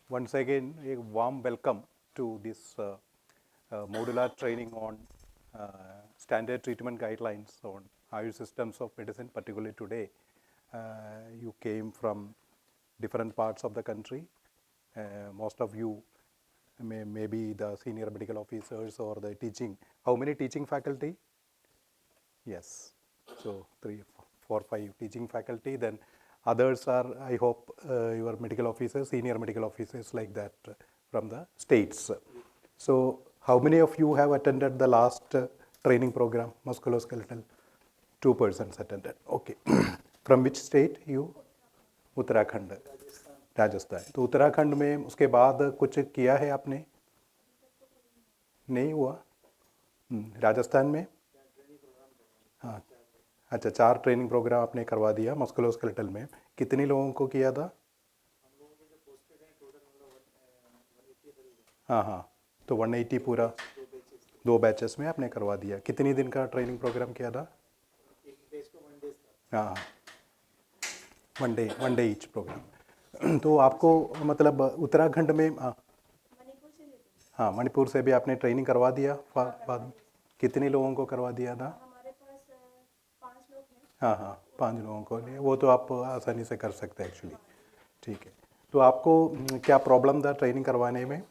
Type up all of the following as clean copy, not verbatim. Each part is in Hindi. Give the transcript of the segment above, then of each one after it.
Once again, a warm welcome to this modular training on standard treatment guidelines on Ayurveda systems of medicine. Particularly today, you came from different parts of the country. Most of you may be the senior medical officers or the teaching. How many teaching faculty? Yes. So 3, 4, 5 teaching faculty. Then others are, I hope, your medical officers, senior medical officers like that from the states. So how many of you have attended the last training program, musculoskeletal? 2 persons attended. Okay. From which state you? Uttarakhand, Rajasthan. तो उत्तराखंड में उसके बाद कुछ किया है आपने? नहीं हुआ. राजस्थान में हाँ. अच्छा, 4 ट्रेनिंग प्रोग्राम आपने करवा दिया मस्कुलोस्केलेटल में. कितने लोगों को किया था? हाँ हाँ. तो 180 पूरा 2 बैचेस में आपने करवा दिया. कितनी दिन का ट्रेनिंग प्रोग्राम किया था? हाँ हाँ. 1 डे ईच प्रोग्राम. तो आपको मतलब उत्तराखंड में हाँ, मणिपुर से भी आपने ट्रेनिंग करवा दिया बाद में? कितने लोगों को करवा दिया था? हाँ हाँ, 5 लोगों को लिए. वो तो आप आसानी से कर सकते हैं एक्चुअली. ठीक है. तो आपको क्या प्रॉब्लम था ट्रेनिंग करवाने में?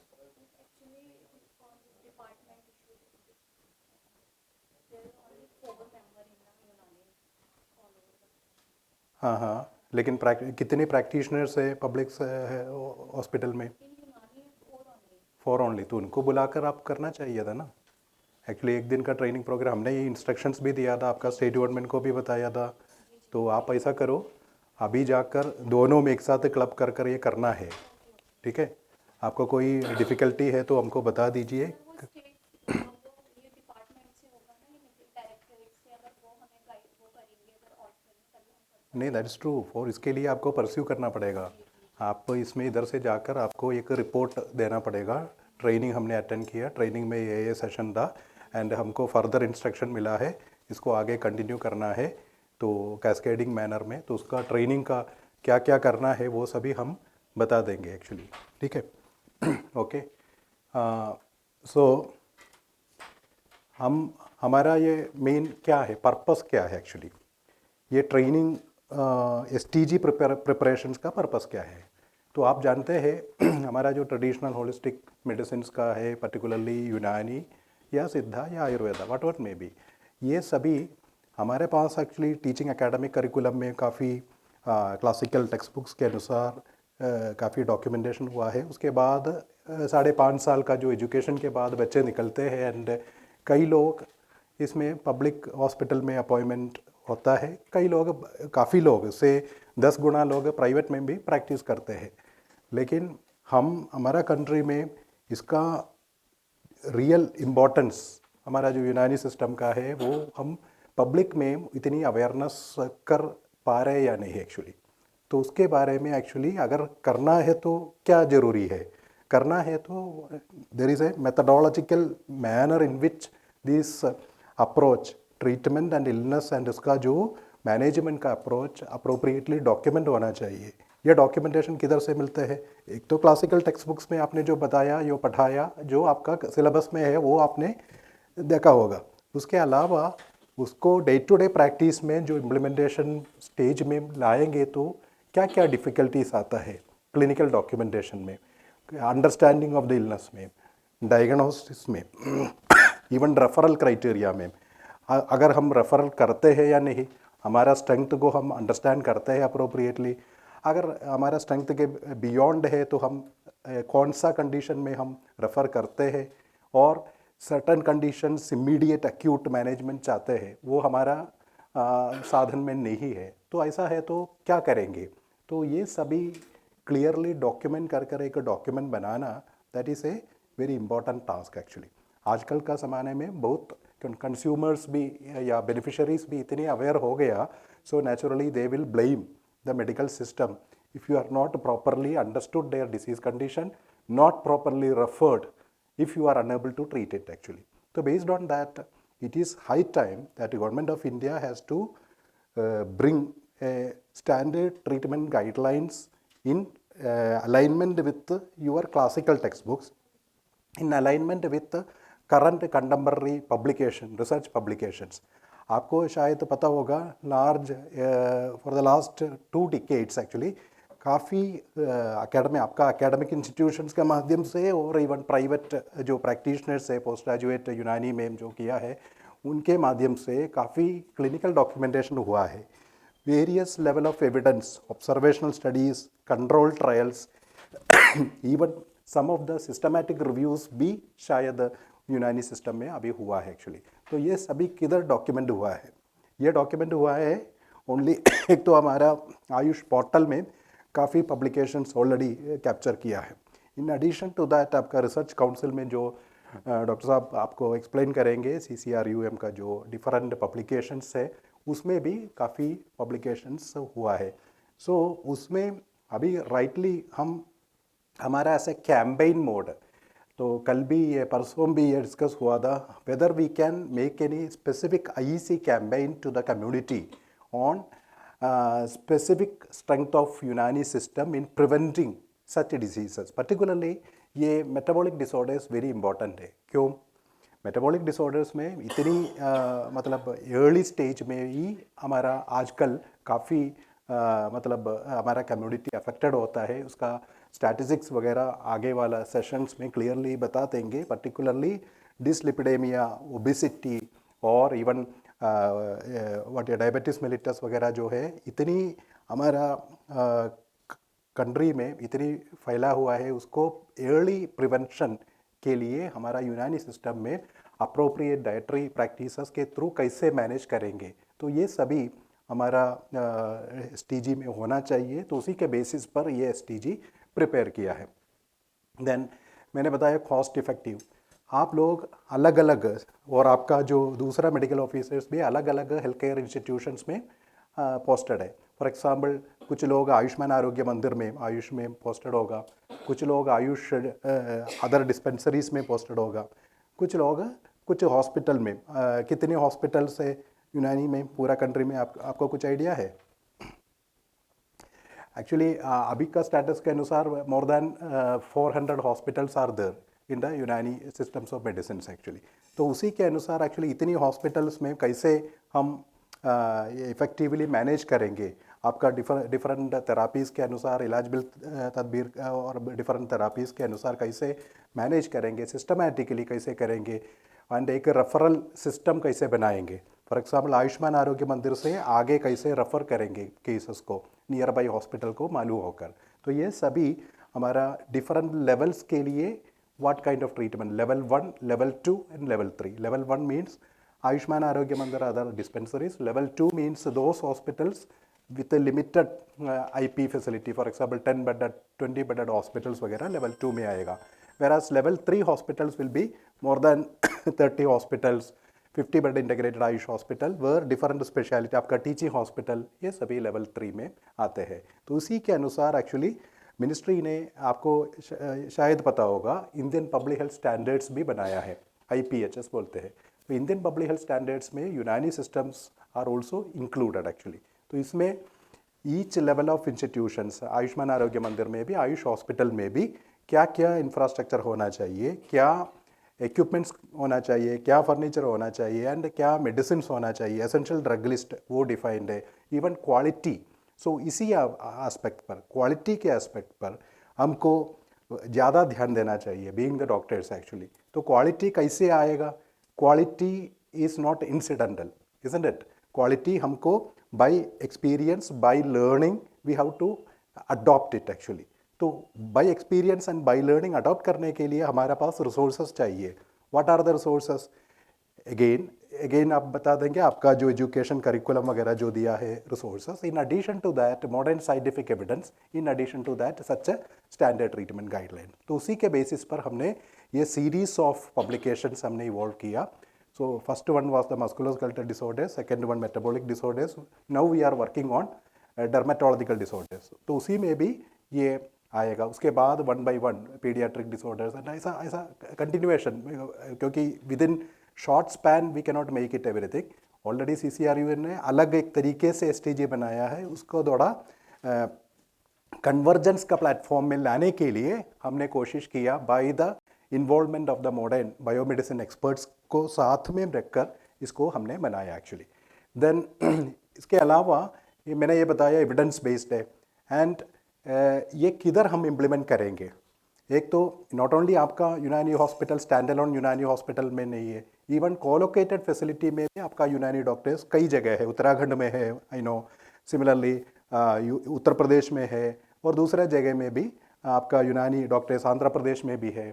हाँ हाँ. लेकिन कितने प्रैक्टिशनर्स है पब्लिक हॉस्पिटल में? 4 ओनली. तो उनको बुलाकर आप करना चाहिए था ना. एक्चुअली 1 दिन का ट्रेनिंग प्रोग्राम हमने ये इंस्ट्रक्शंस भी दिया था, आपका स्टेट गवर्नमेंट को भी बताया था. तो आप ऐसा करो, अभी जाकर दोनों में एक साथ क्लब कर कर ये करना है. ठीक है. आपको कोई डिफ़िकल्टी है तो हमको बता दीजिए. नहीं, दैट इज़ ट्रू. और इसके लिए आपको परस्यू करना पड़ेगा. आप इसमें इधर से जाकर आपको एक रिपोर्ट देना पड़ेगा. ट्रेनिंग हमने अटेंड किया, ट्रेनिंग में ये सेशन था एंड हमको फर्दर इंस्ट्रक्शन मिला है, इसको आगे कंटिन्यू करना है तो कैस्केडिंग मैनर में. तो उसका ट्रेनिंग का क्या क्या करना है वो सभी हम बता देंगे एक्चुअली. ठीक है. ओके. सो हमारा ये मेन क्या है, पर्पस क्या है एक्चुअली? ये training S T G preparations का पर्पस क्या है? तो आप जानते हैं हमारा जो ट्रेडिशनल होलिस्टिक मेडिसिन का है, पर्टिकुलरली यूनानी या सिद्धा या आयुर्वेदा, वट वट में भी, ये सभी हमारे पास एक्चुअली टीचिंग एकेडमिक करिकुलम में काफ़ी क्लासिकल टेक्स्ट बुक्स के अनुसार काफ़ी डॉक्यूमेंटेशन हुआ है. उसके बाद 5.5 साल का जो एजुकेशन के बाद बच्चे निकलते हैं एंड कई लोग इसमें पब्लिक हॉस्पिटल में अपॉइंटमेंट होता है. कई लोग, काफ़ी लोग से 10 गुना लोग प्राइवेट में भी प्रैक्टिस करते हैं. लेकिन हमारा कंट्री में इसका रियल इम्पोर्टेंस, हमारा जो यूनानी सिस्टम का है, वो हम पब्लिक में इतनी अवेयरनेस कर पा रहे या नहीं एक्चुअली. तो उसके बारे में एक्चुअली अगर करना है तो क्या ज़रूरी है? करना है तो there is a methodological manner in which this approach treatment and illness and उसका जो मैनेजमेंट का अप्रोच अप्रोप्रिएटली डॉक्यूमेंट होना चाहिए. ये डॉक्यूमेंटेशन किधर से मिलते हैं? एक तो क्लासिकल टेक्स्ट बुक्स में आपने जो बताया, जो पढ़ाया, जो आपका सिलेबस में है वो आपने देखा होगा. उसके अलावा उसको डे टू डे प्रैक्टिस में जो इम्प्लीमेंटेशन स्टेज में लाएंगे तो क्या क्या डिफ़िकल्टीज आता है क्लिनिकल डॉक्यूमेंटेशन में, अंडरस्टैंडिंग ऑफ द इलनेस में, डायग्नोसिस में, इवन रेफरल क्राइटेरिया में. अगर हम रेफरल करते हैं या नहीं, हमारा स्ट्रेंथ को हम अंडरस्टैंड करते हैं अप्रोप्रिएटली. अगर हमारा स्ट्रेंथ के बियॉन्ड है तो हम कौन सा कंडीशन में हम रेफ़र करते हैं, और certain conditions immediate acute management चाहते हैं, वो हमारा साधन में नहीं है. तो ऐसा है तो क्या करेंगे? तो ये सभी क्लियरली डॉक्यूमेंट कर कर एक document banana, that is a very important task actually. आजकल का ज़माने में बहुत कंज्यूमर्स भी या बेनिफिशरीज भी इतने अवेयर हो गया, so naturally they will blame the medical system if you are not properly understood their disease condition, not properly referred, if you are unable to treat it actually. So based on that, it is high time that the government of India has to bring standard treatment guidelines in alignment with your classical textbooks, in alignment with current contemporary publication, research publications. आपको शायद पता होगा large for the last 2 decades actually काफ़ी आपका एकेडमिक इंस्टीट्यूशंस के माध्यम से और इवन प्राइवेट जो प्रैक्टिशनर्स है पोस्ट ग्रेजुएट यूनानी में जो किया है उनके माध्यम से काफ़ी क्लिनिकल डॉक्यूमेंटेशन हुआ है. Various level of evidence, observational studies, control trials, even some of the systematic reviews भी शायद यूनानी सिस्टम में अभी हुआ है एक्चुअली. तो ये सभी किधर डॉक्यूमेंट हुआ है? ये डॉक्यूमेंट हुआ है ओनली एक तो हमारा आयुष पोर्टल में काफ़ी पब्लिकेशंस ऑलरेडी कैप्चर किया है. इन एडिशन टू दैट आपका रिसर्च काउंसिल में जो डॉक्टर साहब आपको एक्सप्लेन करेंगे CCRUM का जो डिफरेंट पब्लिकेशंस है उसमें भी काफ़ी पब्लिकेशंस हुआ है. सो उसमें अभी राइटली हमारा ऐसे कैंपेन मोड, तो कल भी ये परसों भी ये डिस्कस हुआ था whether we can make any specific IEC campaign to the community on specific strength of Unani system in preventing such diseases. Particularly ये metabolic disorders very important है. क्यों? metabolic disorders में इतनी मतलब early stage में ही हमारा आजकल काफ़ी मतलब हमारा community affected होता है. उसका statistics वगैरह आगे वाला sessions में clearly बता देंगे. Particularly dyslipidemia, obesity और even डायबिटीज़ मेलिटस वगैरह जो है इतनी हमारा कंट्री में इतनी फैला हुआ है, उसको अर्ली प्रिवेंशन के लिए हमारा यूनानी सिस्टम में अप्रोप्रिएट डाइटरी प्रैक्टिसेस के थ्रू कैसे मैनेज करेंगे, तो ये सभी हमारा STG में होना चाहिए. तो उसी के बेसिस पर ये STG प्रिपेयर किया है. देन मैंने बताया कॉस्ट इफ़ेक्टिव. आप लोग अलग अलग और आपका जो दूसरा मेडिकल ऑफिसर्स भी अलग अलग हेल्थ केयर इंस्टीट्यूशंस में पोस्टेड है. फॉर एग्जांपल कुछ लोग आयुष्मान आरोग्य मंदिर में आयुष में पोस्टेड होगा, कुछ लोग आयुष अदर डिस्पेंसरीज में पोस्टेड होगा, कुछ लोग कुछ हॉस्पिटल में. कितने हॉस्पिटल्स है यूनानी में पूरा कंट्री में आपको कुछ आइडिया है? एक्चुअली अभी का स्टेटस के अनुसार more than 400 hospitals are there in the Unani systems of medicine actually. तो उसी के अनुसार एक्चुअली इतनी हॉस्पिटल्स में कैसे हम इफ़ेक्टिवली मैनेज करेंगे, आपका डिफरेंट थेरापीज़ के अनुसार इलाज बिल तदबीर और डिफरेंट थेरापीज़ के अनुसार कैसे मैनेज करेंगे, सिस्टमैटिकली कैसे करेंगे, एंड एक रेफरल सिस्टम कैसे बनाएंगे. फॉर एग्जांपल आयुष्मान आरोग्य मंदिर से आगे कैसे रेफ़र करेंगे केसेस को नियर बाई हॉस्पिटल को मालूम होकर. तो ये सभी हमारा डिफरेंट लेवल्स के लिए what kind of treatment, level 1, level 2 and level 3. Level 1 means Ayushman Arogya Mandir other dispensaries. Level 2 means those hospitals with a limited IP facility, for example 10 bedded 20 bedded hospitals वगैरह level 2 में आएगा. Whereas level 3 hospitals will be more than 30 hospitals, 50 bed integrated Ayush hospital where different speciality आपका teaching hospital ये सभी level 3 में आते हैं. तो उसी के अनुसार एक्चुअली मिनिस्ट्री ने आपको शायद पता होगा इंडियन पब्लिक हेल्थ स्टैंडर्ड्स भी बनाया है, IPHS बोलते हैं. तो इंडियन पब्लिक हेल्थ स्टैंडर्ड्स में Unani systems are also included actually. तो इसमें each level of institutions Ayushman Arogya Mandir में भी आयुष हॉस्पिटल में भी क्या क्या इंफ्रास्ट्रक्चर होना चाहिए, क्या इक्विपमेंट्स होना चाहिए, क्या फर्नीचर होना चाहिए एंड क्या मेडिसिन होना चाहिए, एसेंशियल ड्रग लिस्ट वो डिफाइंड है. Even quality. सो इसी एस्पेक्ट पर, क्वालिटी के एस्पेक्ट पर हमको ज़्यादा ध्यान देना चाहिए बीइंग द डॉक्टर्स एक्चुअली. तो क्वालिटी कैसे आएगा? Quality is not incidental, isn't it? Quality हमको by experience, by learning we have to adopt it actually. तो by experience and by learning adopt करने के लिए हमारे पास रिसोर्सेज चाहिए. What are the resources? Again आप बता देंगे आपका जो एजुकेशन करिकुलम वगैरह जो दिया है resources. In addition to that modern scientific evidence, in addition to that such a standard treatment guideline. तो उसी के बेसिस पर हमने ये सीरीज ऑफ पब्लिकेशंस हमने इवॉल्व किया. So first one was the musculoskeletal disorders, second one metabolic disorders, now we are working on dermatological disorders. तो उसी में भी ये आएगा. उसके बाद 1 by 1 पीडियाट्रिक डिसऑर्डर्स एंड ऐसा कंटिन्यूएशन, क्योंकि within short span we cannot make it everything. Already CCRUN ने अलग एक तरीके से STG बनाया है, उसको थोड़ा कन्वर्जेंस का प्लेटफॉर्म में लाने के लिए हमने कोशिश किया by the involvement of the modern biomedicine experts को साथ में रखकर इसको हमने बनाया एक्चुअली। देन इसके अलावा ये मैंने ये बताया एविडेंस बेस्ड है एंड ये किधर हम इम्प्लीमेंट करेंगे। एक तो नॉट ओनली आपका यूनानी हॉस्पिटल स्टैंड अलोन यूनानी हॉस्पिटल में नहीं है, इवन कोलोकेटेड फैसिलिटी में भी आपका यूनानी डॉक्टर्स कई जगह है, उत्तराखंड में है, I know, similarly Uttar Pradesh में है और दूसरे जगह में भी आपका यूनानी डॉक्टर्स आंध्र प्रदेश में भी है,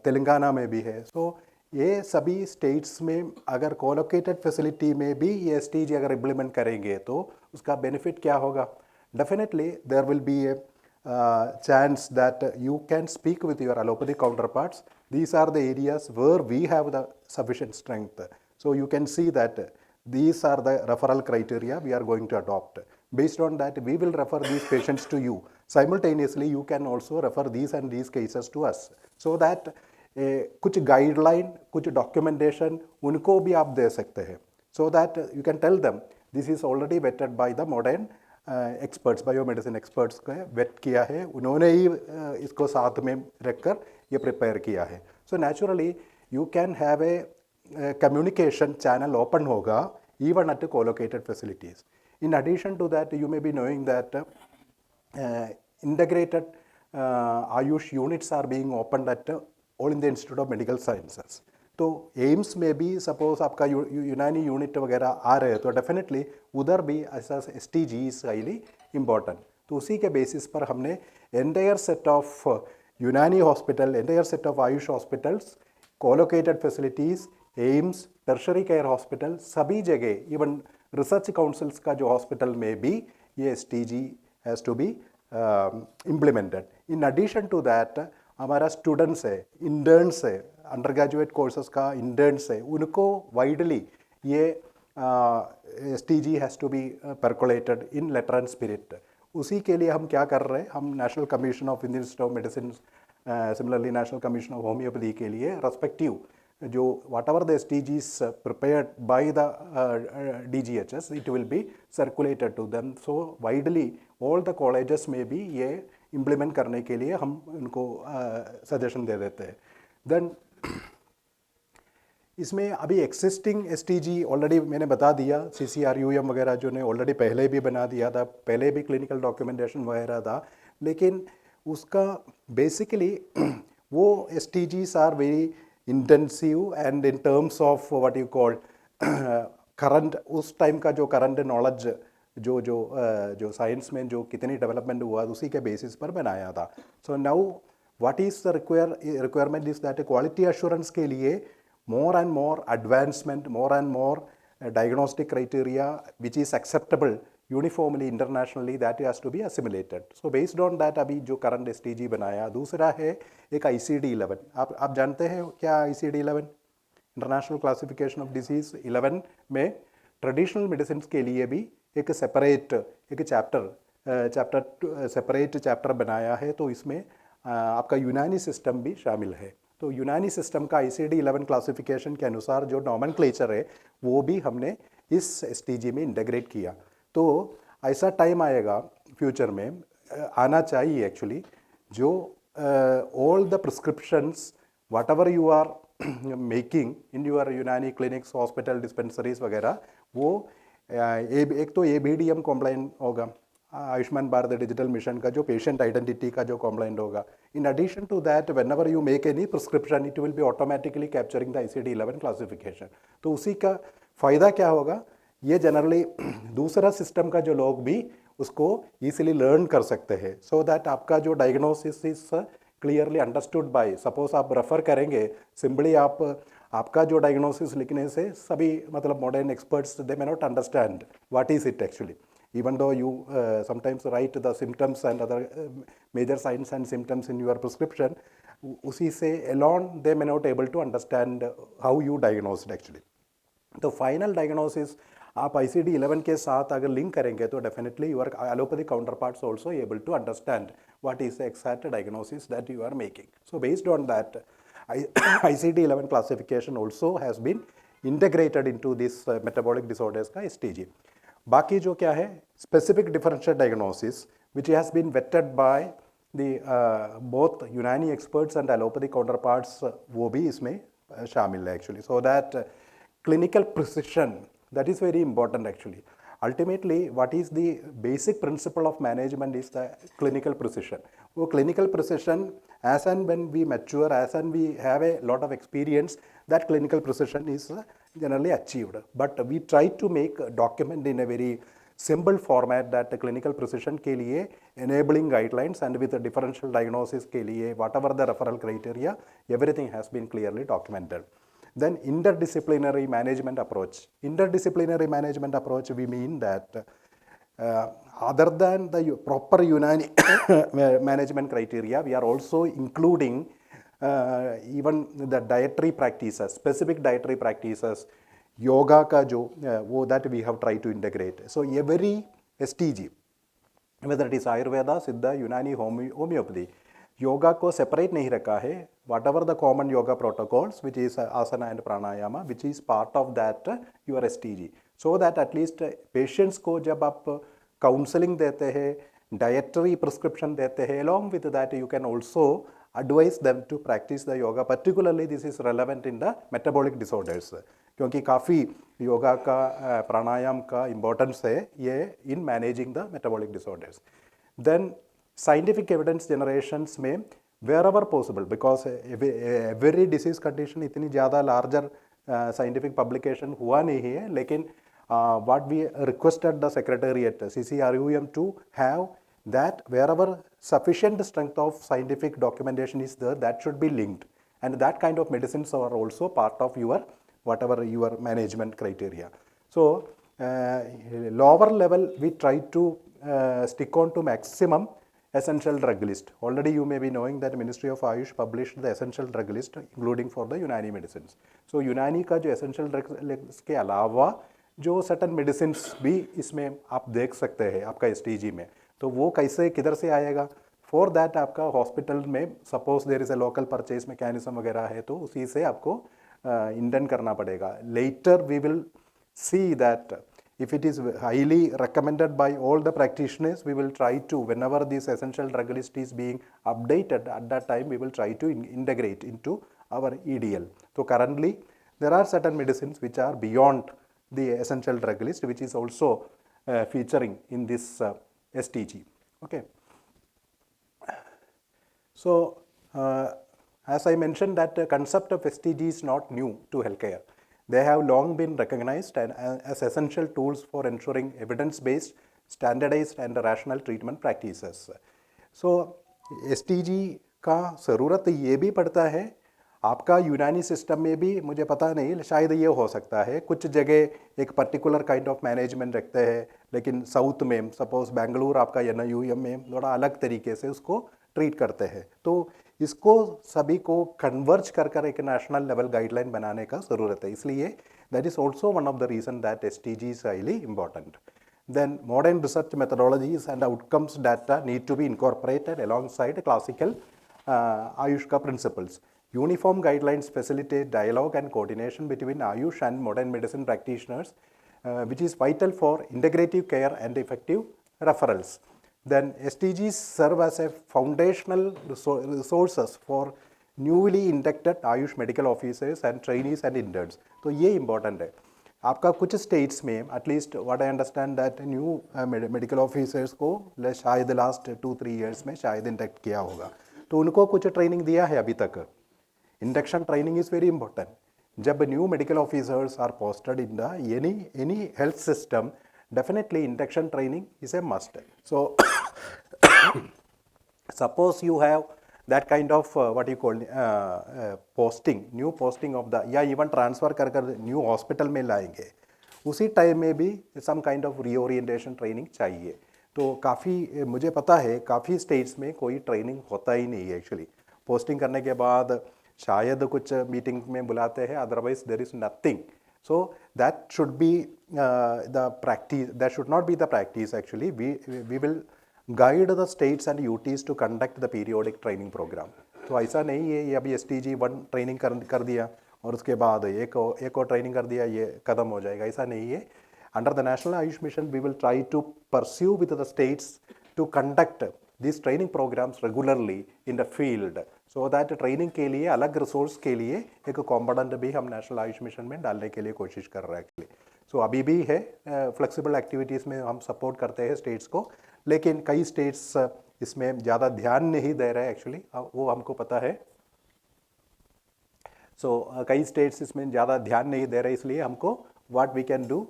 तेलंगाना में भी है। सो ये सभी स्टेट्स में अगर कोलोकेटेड फैसिलिटी में भी ये STG अगर इम्प्लीमेंट करेंगे तो उसका बेनिफिट क्या होगा। Definitely there will be a chance that you can speak with your allopathic counterparts. These are the areas where we have the sufficient strength. So you can see that these are the referral criteria we are going to adopt. Based on that, we will refer these patients to you. Simultaneously, you can also refer these and these cases to us. So that कुछ गाइडलाइन, कुछ डॉक्यूमेंटेशन उनको भी आप दे सकते हैं, so that you can tell them this is already vetted by the modern experts, biomedicine experts को वेट किया है, उन्होंने ही इसको साथ में रखकर ये प्रिपेयर किया है। So naturally you can have a communication channel open होगा even at colocated facilities. In addition to that you may be knowing that integrated AYUSH units are being opened at All India Institute of Medical Sciences. तो एम्स में भी सपोज आपका यूनानी यूनिट वगैरह आ रहे हैं तो डेफिनेटली उधर भी ऐसा STG इज हाईली इम्पॉर्टेंट। तो उसी के बेसिस पर हमने entire set of Unani hospital, entire set of AYUSH hospitals, colocated facilities, AIIMS, tertiary care hospital, सभी जगह इवन रिसर्च काउंसिल्स का जो हॉस्पिटल में भी ये STG has to be implemented. In addition to that हमारा स्टूडेंट्स है, इंटर्न्स है, अंडर ग्रेजुएट कोर्सेज का इंटर्न्स है, उनको वाइडली ये STG has to be percolated in letter and spirit. उसी के लिए हम क्या कर रहे हैं, हम national commission of Indian institute of medicine, similarly national commission of homeopathy के लिए रेस्पेक्टिव जो whatever the STGs prepared by the DGHS, it will be circulated to them. So widely all the colleges में भी ये इम्प्लीमेंट करने के लिए हम उनको सजेशन दे देते हैं। देन इसमें अभी एक्सिस्टिंग STG ऑलरेडी मैंने बता दिया, CCRUM वगैरह जो ने ऑलरेडी पहले भी बना दिया था, पहले भी क्लिनिकल डॉक्यूमेंटेशन वगैरह था, लेकिन उसका बेसिकली वो STGs are very intensive and in terms of what you call current, उस टाइम का जो करंट नॉलेज जो साइंस में जो कितनी डेवलपमेंट हुआ उसी के बेसिस पर बनाया था। So now what is the requirement is that quality assurance के लिए more and more advancement, more and more diagnostic criteria which is acceptable uniformly internationally, that has to be assimilated. So based on that अभी जो current STG बनाया, दूसरा है एक ICD-11। आप जानते हैं क्या ICD-11? International classification of disease 11 में ट्रेडिशनल मेडिसिन के लिए भी एक सेपरेट चैप्टर बनाया है, तो इसमें आपका यूनानी सिस्टम भी शामिल है। तो यूनानी सिस्टम का ICD-11 क्लासिफिकेशन के अनुसार जो नॉमेनक्लेचर है वो भी हमने इस STG में इंटीग्रेट किया। तो ऐसा टाइम आएगा फ्यूचर में, आना चाहिए एक्चुअली, जो all the prescriptions whatever you are making in your Unani clinics, hospital, dispensaries वगैरह, वो एक तो ABDM कॉम्प्लाइंट होगा, आयुष्मान भारत डिजिटल मिशन का जो पेशेंट आइडेंटिटी का जो कॉम्प्लाइंट होगा। In addition to that whenever you make any prescription it will be automatically capturing the ICD-11 classification. तो उसी का फ़ायदा क्या होगा, ये जनरली दूसरा सिस्टम का जो लोग भी उसको ईजिली लर्न कर सकते हैं, सो दैट आपका जो diagnosis is clearly understood by, suppose आप रेफर करेंगे सिंपली आपका जो डायग्नोसिस लिखने से सभी मतलब modern experts they may not understand what is it actually, even though you sometimes write the symptoms and other major signs and symptoms in your prescription, उसी से alone they may not able to understand how you diagnosed actually. तो फाइनल डायग्नोसिस आप ICD-11 के साथ अगर लिंक करेंगे तो definitely your allopathic counterparts also able to understand what is the exact diagnosis that you are making. So based on that ICD-11 classification also has been integrated into this metabolic disorders का STG। बाकी जो क्या है specific differential diagnosis, which has been vetted by the both Unani experts and allopathy counterparts, वो भी इसमें शामिल है actually. So that clinical precision, that is very important actually. Ultimately, what is the basic principle of management is the clinical precision. वो clinical precision, as and when we mature, as and we have a lot of experience, that clinical precision is generally achieved. But we try to make a document in a very simple format that the clinical precision के लिए enabling guidelines and with the differential diagnosis के लिए whatever the referral criteria, everything has been clearly documented. Then interdisciplinary management approach. Interdisciplinary management approach, we mean that other than the proper Unani management criteria, we are also including even the dietary practices, specific dietary practices, yoga का जो वो that we have tried to integrate. So every STG, whether it is Ayurveda, Siddha, Unani, homeopathy, yoga को सेपरेट नहीं रखा है. Whatever the common yoga protocols which is asana and pranayama which is part of that your STG, so that at least patients को जब आप काउंसलिंग देते हैं, डाइटरी प्रिस्क्रिप्शन देते हैं, along with that you can also advise them to practice the yoga. Particularly this is relevant in the metabolic disorders, क्योंकि काफ़ी योगा का प्राणायाम का इम्पोर्टेंस है ये in managing the metabolic disorders. Then scientific evidence generations में wherever possible, because every disease condition इतनी ज़्यादा larger scientific publication हुआ नहीं है, लेकिन what we requested the secretariat CCRUM to have that wherever sufficient strength of scientific documentation is there, that should be linked, and that kind of medicines are also part of your whatever your management criteria. So lower level we try to stick on to maximum essential drug list. Already you may be knowing that Ministry of Ayush published the essential drug list including for the Unani medicines. So Unani का जो essential drug list के अलावा जो certain medicines भी इसमें आप देख सकते हैं आपका STG में, तो वो कैसे किधर से आएगा? For that आपका हॉस्पिटल में suppose there is a local purchase mechanism वगैरह है, तो उसी से आपको इंटेंड करना पड़ेगा. Later we will see that if it is highly recommended by all the practitioners, we will try to, whenever this essential drug list is being updated, at that time we will try to integrate into our EDL. So currently there are certain medicines which are beyond the essential drug list, which is also featuring in this STG. Okay. So as I mentioned, that the concept of STG is not new to healthcare. They have long been recognized as essential tools for ensuring evidence-based, standardized and rational treatment practices. So STG का ज़रूरत ये भी पड़ता है आपका यूनानी सिस्टम में भी, मुझे पता नहीं, शायद ये हो सकता है कुछ जगह एक पर्टिकुलर काइंड ऑफ मैनेजमेंट रखते हैं, लेकिन साउथ में सपोज बेंगलुरु आपका NIUM में थोड़ा अलग तरीके से उसको ट्रीट करते हैं. तो इसको सभी को कन्वर्ज कर एक नेशनल लेवल गाइडलाइन बनाने का ज़रूरत है. इसलिए that is also one of the reason that STG is highly important. Then modern research methodologies and outcomes data need to be incorporated alongside classical Ayushka principles. Uniform guidelines facilitate dialogue and coordination between Ayush and modern medicine practitioners, which is vital for integrative care and effective referrals. Then STGs serve as a foundational resources for newly inducted Ayush medical officers and trainees and interns. तो ये important है. आपका कुछ स्टेट्स में at least what I understand that new medical officers को शायद लास्ट 2-3 इयर्स में शायद इंडक्ट किया होगा, तो उनको कुछ ट्रेनिंग दिया है अभी तक. Induction training is very important. जब new medical officers are posted in the any health system, definitely induction training is a must. So suppose you have that kind of what you call posting, new posting of the, या even transfer कर new hospital में लाएंगे, उसी टाइम में भी some kind of reorientation training चाहिए. तो काफ़ी मुझे पता है काफ़ी स्टेट्स में कोई ट्रेनिंग होता ही नहीं है एक्चुअली. पोस्टिंग करने के बाद शायद कुछ मीटिंग में बुलाते हैं, otherwise there is nothing. So that should be the practice. That should not be the practice actually. We will guide the states and UTs to conduct the periodic training program. तो ऐसा नहीं है ये अभी STG 1 ट्रेनिंग कर दिया और उसके बाद एक और ट्रेनिंग कर दिया ये खत्म हो जाएगा, ऐसा नहीं है. Under the National Ayush Mission, we will try to pursue with the states to conduct these training programs regularly in the field, so that training के लिए अलग रिसोर्स के लिए एक कॉम्पोनेंट भी हम नेशनल आयुष मिशन में डालने के लिए कोशिश कर रहे हैं। सो अभी भी है फ्लेक्सिबल एक्टिविटीज़ में हम सपोर्ट करते हैं स्टेट्स को, लेकिन कई स्टेट्स इसमें ज़्यादा ध्यान नहीं दे रहे एक्चुअली, वो हमको पता है। सो कई स्टेट्स इसमें ज़्यादा ध्यान नहीं दे रहे, इसलिए हमको what we can do,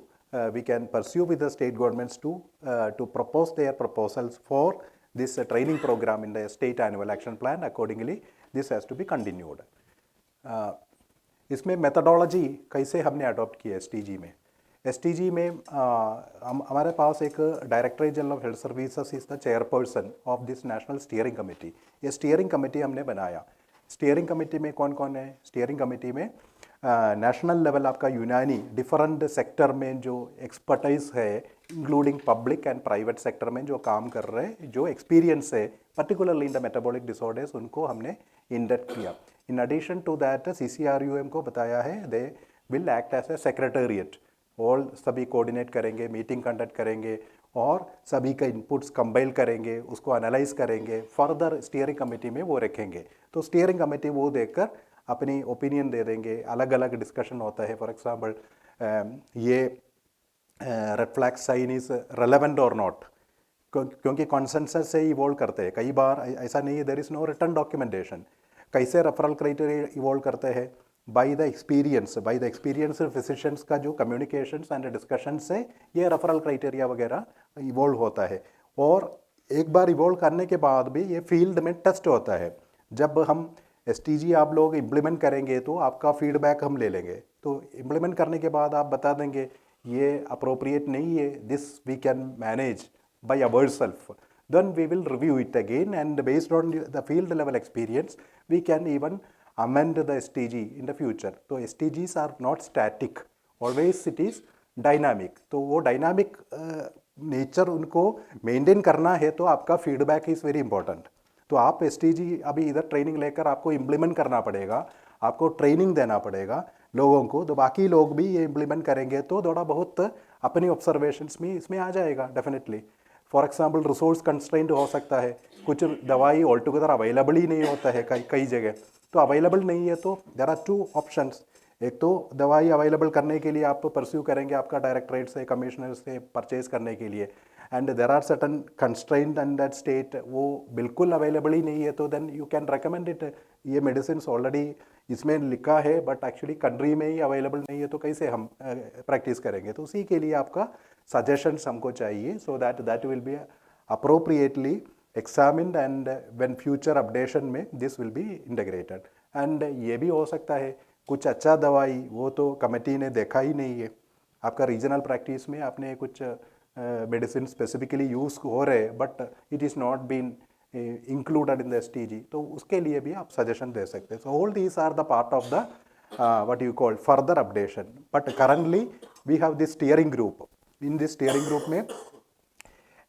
we can pursue with the state governments to propose their proposals for this training program in the state annual action plan. Accordingly, this has to be continued. इसमें methodology कैसे हमने adopt की है STG में? STG में हमारे पास एक directorate general of health services is the chairperson of this national steering committee. ये स्टीयरिंग कमेटी हमने बनाया। स्टीयरिंग कमेटी में कौन कौन है? स्टीयरिंग कमेटी में नेशनल लेवल आपका यूनानी डिफरेंट सेक्टर में जो एक्सपर्टाइज है, including public and private sector में जो काम कर रहे हैं, जो एक्सपीरियंस है particularly in the metabolic disorders, उनको हमने इंडक्ट किया। In addition to that CCRUM को बताया है they will act as a secretariat, all सभी कोऑर्डिनेट करेंगे, मीटिंग कंडक्ट करेंगे और सभी का इनपुट्स कंबाइल करेंगे, उसको एनालाइज करेंगे, फर्दर स्टीयरिंग कमेटी में वो रखेंगे। तो स्टीयरिंग कमेटी वो देखकर अपनी ओपिनियन दे देंगे, अलग अलग डिस्कशन होता है। फॉर एग्जांपल ये red flag sign is relevant और नॉट, क्योंकि कॉन्सेंसस से इवॉल्व करते हैं। कई बार ऐसा नहीं है, there is no written documentation. कैसे रेफरल क्राइटेरिया इवॉल्व करते हैं? बाय द एक्सपीरियंस फिजिशियंस का जो कम्युनिकेशंस एंड डिस्कशन से ये रेफरल क्राइटेरिया वगैरह इवॉल्व होता है। और एक बार इवॉल्व करने के बाद भी ये फील्ड में टेस्ट होता है। जब हम STG आप लोग इम्प्लीमेंट करेंगे तो आपका फीडबैक हम ले लेंगे, तो इम्प्लीमेंट करने के बाद आप बता देंगे ये अप्रोप्रिएट नहीं है, this we can manage by ourself, then we will review it again and based on the field level experience we can even amend the STG in the future. तो STGs are not static, always it is dynamic. तो वो डायनामिक नेचर उनको मेंटेन करना है, तो आपका फीडबैक इज़ वेरी इंपॉर्टेंट। तो आप STG अभी इधर ट्रेनिंग लेकर आपको इम्प्लीमेंट करना पड़ेगा, आपको ट्रेनिंग देना पड़ेगा लोगों को, तो बाकी लोग भी ये इम्प्लीमेंट करेंगे तो थोड़ा बहुत अपनी ऑब्जर्वेशंस में इसमें आ जाएगा definitely. For example resource constraint हो सकता है, कुछ दवाई ऑल टुगेदर अवेलेबल ही नहीं होता है कई जगह, तो अवेलेबल नहीं है तो देयर आर टू ऑप्शंस। एक तो दवाई अवेलेबल करने के लिए आप परस्यू करेंगे आपका डायरेक्टरेट से, कमिश्नर से परचेज करने के लिए, and there are certain constraint in that state, वो बिल्कुल अवेलेबल ही नहीं है, तो then you can recommend it. ये मेडिसिन ऑलरेडी इसमें लिखा है बट एक्चुअली कंट्री में ही अवेलेबल नहीं है, तो कैसे हम प्रैक्टिस करेंगे? तो उसी के लिए आपका सजेशंस हमको चाहिए, so that will B appropriately examined and when future updation में this will be integrated। and ये भी हो सकता है कुछ अच्छा दवाई वो तो कमेटी ने देखा ही नहीं है, आपका रीजनल प्रैक्टिस में आपने कुछ मेडिसिन स्पेसिफिकली यूज़ हो रहे but it is not been included in the STG, तो उसके लिए भी आप सजेशन दे सकते हैं। So all these are the part of the what you call further updation, but currently we have this steering group। in this steering group में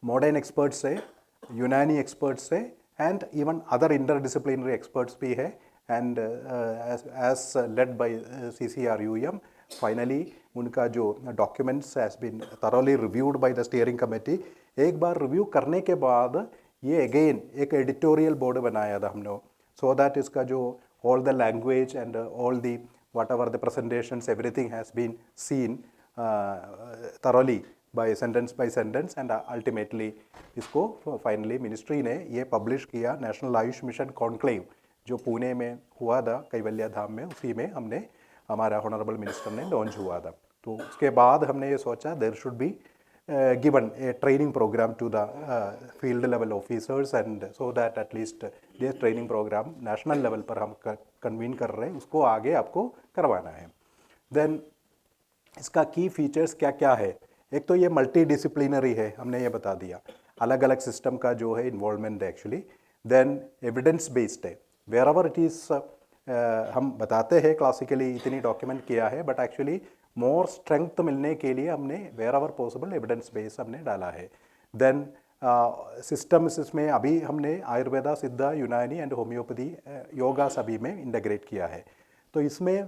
मॉडर्न एक्सपर्ट्स है, यूनानी एक्सपर्ट्स है, and even other interdisciplinary experts भी है, and as led by CCRUM। Finally उनका जो documents has been thoroughly reviewed by the steering committee. एक बार रिव्यू करने के बाद ये अगेन एक एडिटोरियल बोर्ड बनाया था हमने, सो दैट इसका जो all the language and all the whatever the presentations everything has been seen thoroughly by sentence and ultimately इसको फाइनली मिनिस्ट्री ने ये पब्लिश किया। नेशनल आयुष मिशन कॉन्क्लेव जो पुणे में हुआ था कैवल्य धाम में, उसी में हमने हमारा ऑनरेबल मिनिस्टर ने लॉन्च हुआ था। तो उसके बाद हमने ये सोचा there should be given a training program to the field level officers, and so that at least ये ट्रेनिंग प्रोग्राम नेशनल लेवल पर हम कन्वीन कर रहे हैं, उसको आगे आपको करवाना है। देन इसका की फीचर्स क्या क्या है? एक तो ये मल्टी डिसिप्लिनरी है, हमने ये बता दिया, अलग अलग सिस्टम का जो है इन्वॉल्वमेंट है एक्चुअली। देन एविडेंस बेस्ड है, वेयर एवर इट इज़ हम बताते हैं क्लासिकली इतनी डॉक्यूमेंट किया है, बट एक्चुअली मोर स्ट्रेंथ मिलने के लिए हमने wherever possible evidence base हमने डाला है। देन सिस्टम्स इसमें अभी हमने आयुर्वेदा, सिद्धा, यूनानी एंड होम्योपैथी, योगा सभी में इंटीग्रेट किया है। तो इसमें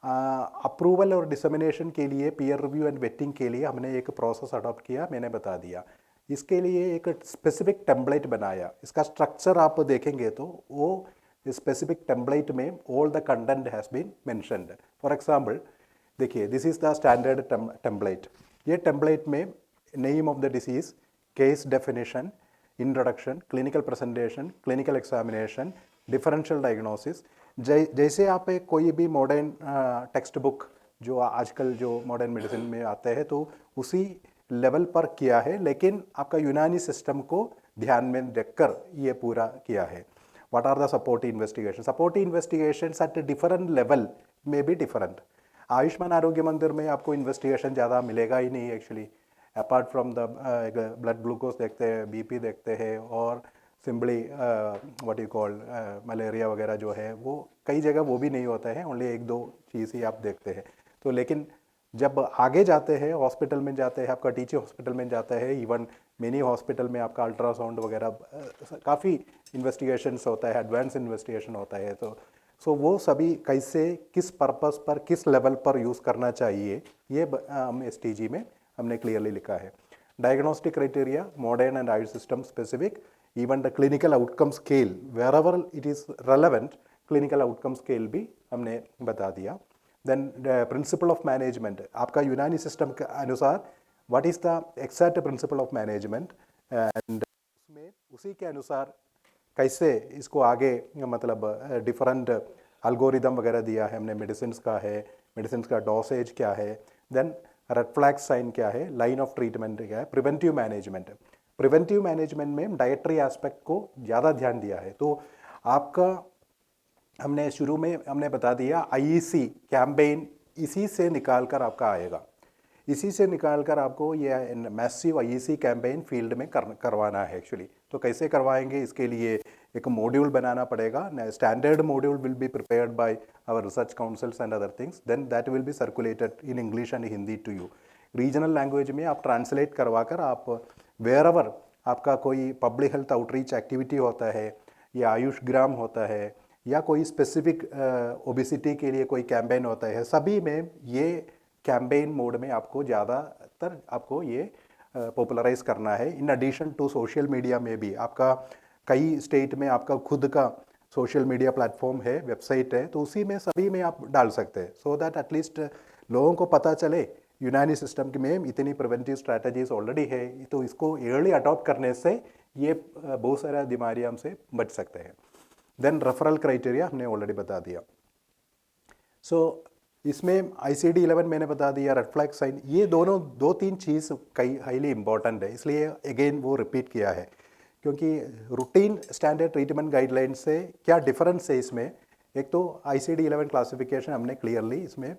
अप्रूवल और डिसमिनेशन के लिए, पीयर रिव्यू एंड वेटिंग के लिए हमने एक प्रोसेस अडॉप्ट किया, मैंने बता दिया। इसके लिए एक स्पेसिफिक टेम्पलेट बनाया। इसका स्ट्रक्चर आप देखेंगे तो वो स्पेसिफिक टेम्पलेट में all the content has been mentioned. For example देखिए, this is the standard template. ये टेम्पलेट में name of the disease, case definition, introduction, clinical presentation, clinical examination, differential diagnosis, जैसे आप एक कोई भी मॉडर्न टेक्स्ट बुक जो आजकल जो मॉडर्न मेडिसिन में आते हैं तो उसी लेवल पर किया है, लेकिन आपका यूनानी सिस्टम को ध्यान में रखकर ये पूरा किया है। What are the supportive investigation? Supportive investigations at different level में भी डिफरेंट। आयुष्मान आरोग्य मंदिर में आपको इन्वेस्टिगेशन ज़्यादा मिलेगा ही नहीं actually, apart from the blood glucose देखते हैं, बीपी देखते हैं, और simply what you call malaria वगैरह जो है वो कई जगह वो भी नहीं होता है, ओनली एक दो चीज़ ही आप देखते हैं। तो लेकिन जब आगे जाते हैं, हॉस्पिटल में जाते हैं, आपका टीचिंग हॉस्पिटल में जाता है, इवन मिनी हॉस्पिटल में आपका अल्ट्रासाउंड वगैरह काफ़ी इन्वेस्टिगेशंस होता है, एडवांस इन्वेस्टिगेशन होता है। तो सो वो सभी कैसे, किस पर्पस पर, किस लेवल पर यूज़ करना चाहिए, ये हम STG में हमने क्लियरली लिखा है। Diagnostic criteria, modern and AYUSH system specific, even the clinical outcome scale wherever it is relevant, clinical outcome scale भी हमने बता दिया। देन प्रिंसिपल ऑफ मैनेजमेंट, आपका यूनानी सिस्टम के अनुसार what is the exact principle of management, and उसमें उसी के अनुसार कैसे इसको आगे मतलब डिफरेंट एल्गोरिदम वगैरह दिया है हमने, मेडिसिन का है, मेडिसिन का डोसेज क्या है, देन रेड फ्लैग साइन क्या है, लाइन ऑफ ट्रीटमेंट क्या है, प्रिवेंटिव मैनेजमेंट। प्रिवेंटिव मैनेजमेंट में डाइटरी एस्पेक्ट को ज़्यादा ध्यान दिया है। तो आपका हमने शुरू में हमने बता दिया IEC कैंपेन इसी से निकाल कर आपका आएगा, इसी से निकाल कर आपको ये मैसिव IEC कैंपेन फील्ड में करवाना है एक्चुअली। तो कैसे करवाएंगे, इसके लिए एक मॉड्यूल बनाना पड़ेगा। Standard module will be prepared by our research councils and other things, then that will be circulated in English and Hindi to you. Regional language में आप ट्रांसलेट करवा कर आप वेयर एवर आपका कोई पब्लिक हेल्थ आउटरीच एक्टिविटी होता है, या आयुष ग्राम होता है, या कोई स्पेसिफिक ओबेसिटी के लिए कोई कैंपेन होता है, सभी में ये कैंपेन मोड में आपको ज़्यादातर आपको ये पॉपुलराइज करना है। In addition to social media में भी आपका कई स्टेट में आपका खुद का सोशल मीडिया प्लेटफॉर्म है, वेबसाइट है, तो उसी में सभी में आप डाल सकते हैं, सो दैट एटलीस्ट लोगों को पता चले यूनानी सिस्टम में इतनी प्रिवेंटिव स्ट्रैटेजीज ऑलरेडी है, तो इसको अर्ली अडॉप्ट करने से ये बहुत सारा बीमारियां हमसे बच सकते हैं। देन रेफरल क्राइटेरिया हमने ऑलरेडी बता दिया। सो इसमें ICD-11 मैंने बता दिया, रेड फ्लैग साइन, ये दोनों दो तीन चीज़ कई हाईली इंपॉर्टेंट है, इसलिए अगेन वो रिपीट किया है, क्योंकि रूटीन स्टैंडर्ड ट्रीटमेंट गाइडलाइन से क्या डिफरेंस है इसमें। एक तो ICD-11 क्लासिफिकेशन हमने क्लियरली इसमें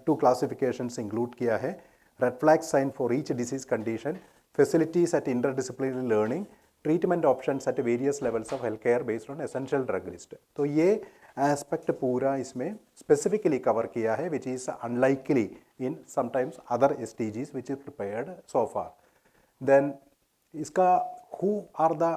2 क्लासिफिकेशंस इंक्लूड किया है, red flag sign for each disease condition, facilities at interdisciplinary learning, treatment options at various levels of health care based on essential drug list. तो ये एस्पेक्ट पूरा इसमें स्पेसिफिकली कवर किया है, which is unlikely in sometimes other STGs which is prepared so far. Then इसका who are the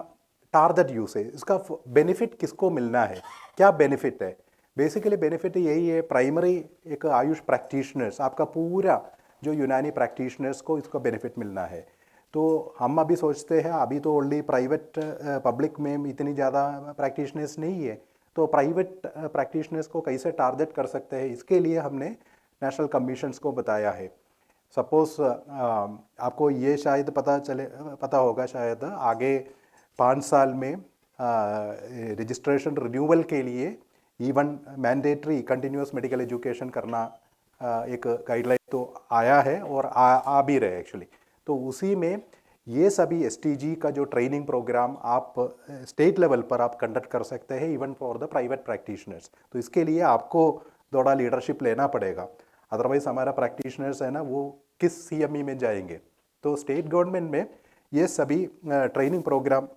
target usage, इसका बेनिफिट किसको मिलना है, क्या बेनिफिट है। बेसिकली बेनिफिट यही है, प्राइमरी एक आयुष प्रैक्टिशनर्स, आपका पूरा जो यूनानी प्रैक्टिशनर्स को इसका बेनिफिट मिलना है। तो हम अभी सोचते हैं अभी तो ओनली प्राइवेट पब्लिक में इतनी ज़्यादा प्रैक्टिशनर्स नहीं है, तो प्राइवेट प्रैक्टिशनर्स को कैसे टारगेट कर सकते हैं, इसके लिए हमने नेशनल कमीशंस को बताया है। सपोज आपको ये शायद पता होगा शायद आगे 5 साल में रजिस्ट्रेशन रिन्यूअल के लिए even mandatory continuous medical education करना एक गाइडलाइन तो आया है और आ भी रहे एक्चुअली। तो उसी में ये सभी STG का जो ट्रेनिंग प्रोग्राम आप स्टेट लेवल पर आप कंडक्ट कर सकते हैं, even for the private practitioners. तो इसके लिए आपको थोड़ा लीडरशिप लेना पड़ेगा, अदरवाइज हमारा प्रैक्टिशनर्स है ना वो किस CME में जाएंगे। तो स्टेट गवर्नमेंट में ये सभी ट्रेनिंग प्रोग्राम,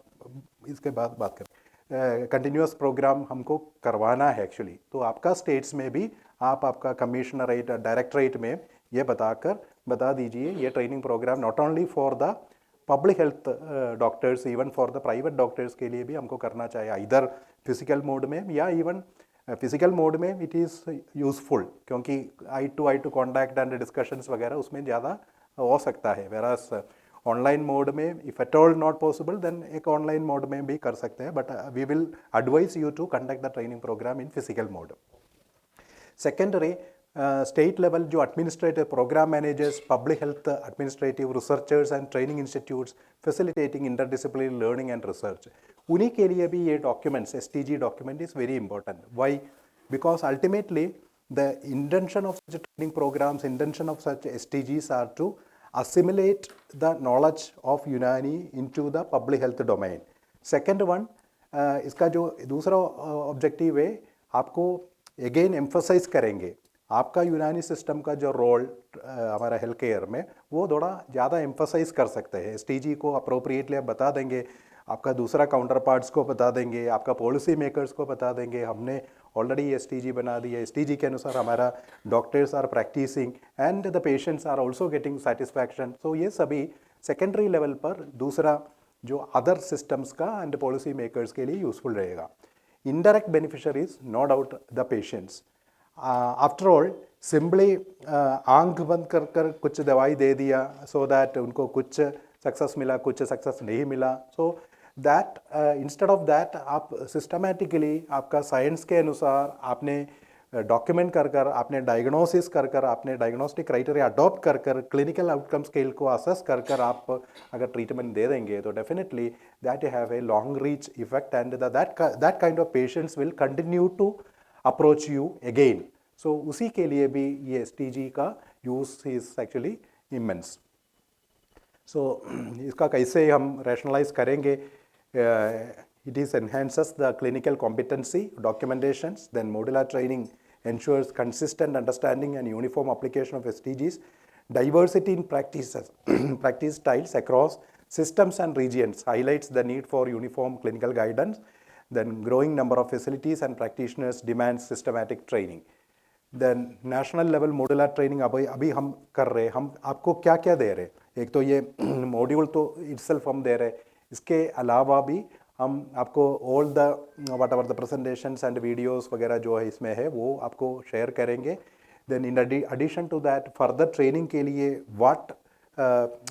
इसके बाद बात करें, कंटिन्यूस प्रोग्राम हमको करवाना है एक्चुअली। तो आपका स्टेट्स में भी आप आपका कमिश्नरेट डायरेक्टरेट में ये बता दीजिए, ये training program not only for the public health doctors, even for the private doctors के लिए भी हमको करना चाहिए, इधर फिजिकल मोड में या इवन फिजिकल मोड में इट इज़ यूजफुल, क्योंकि eye to contact and discussions वगैरह उसमें ज़्यादा हो सकता है। वेरास ऑनलाइन मोड में if at all not possible then एक ऑनलाइन मोड में भी कर सकते हैं, but we will advise you to conduct the training program in physical mode. Secondary state level जो administrative program managers, public health administrative researchers and training institutes facilitating interdisciplinary learning and research, उन्हीं के लिए भी ये documents STG document is very important. Why? Because ultimately the intention of such training programs, intention of such STGs are to assimilate the knowledge of Unani into the public health domain. Second one, इसका जो दूसरा ऑब्जेक्टिव है, आपको अगेन एम्फोसाइज करेंगे आपका यूनानी सिस्टम का जो रोल हमारा हेल्थ केयर में, वो थोड़ा ज़्यादा एम्फोसाइज कर सकते हैं. STG को अप्रोप्रिएटली आप बता देंगे, आपका दूसरा काउंटर पार्ट्स को बता देंगे, आपका पॉलिसी मेकर्स को बता देंगे, हमने ऑलरेडी STG बना दी है, STG के अनुसार हमारा doctors are practicing and the patients are also getting satisfaction. So ये सभी सेकेंडरी लेवल पर दूसरा जो अदर सिस्टम्स का एंड पॉलिसी मेकर्स के लिए यूजफुल रहेगा. Indirect beneficiaries no doubt the patients. After all simply आंख बंद कर कर कुछ दवाई दे दिया सो दैट उनको कुछ सक्सेस मिला, कुछ सक्सेस नहीं मिला. So that instead of that आप सिस्टमेटिकली आपका साइंस के अनुसार आपने डॉक्यूमेंट कर कर, आपने डायग्नोसिस कर कर, आपने डायग्नोस्टिक क्राइटेरिया अडॉप्ट कर कर, क्लिनिकल आउटकम स्केल को असेस कर कर आप अगर ट्रीटमेंट दे देंगे तो definitely that have a long reach effect and that kind of patients will continue to approach you again. So उसी के लिए भी ये STG का use is actually immense. So इसका कैसे हम रैशनलाइज करेंगे? It is enhances the clinical competency, documentations, then modular training ensures consistent understanding and uniform application of SDGs, diversity in practices, practice styles across systems and regions highlights the need for uniform clinical guidance, then growing number of facilities and practitioners demands systematic training. Then national level modular training अभी हम कर रहे हैं. हम आपको क्या क्या दे रहे हैं? एक तो ये मॉड्यूल तो itself हम दे रहे हैं, इसके अलावा भी हम आपको all the whatever the presentations and videos वगैरह जो है इसमें है वो आपको शेयर करेंगे. Then in addition to that further training के लिए what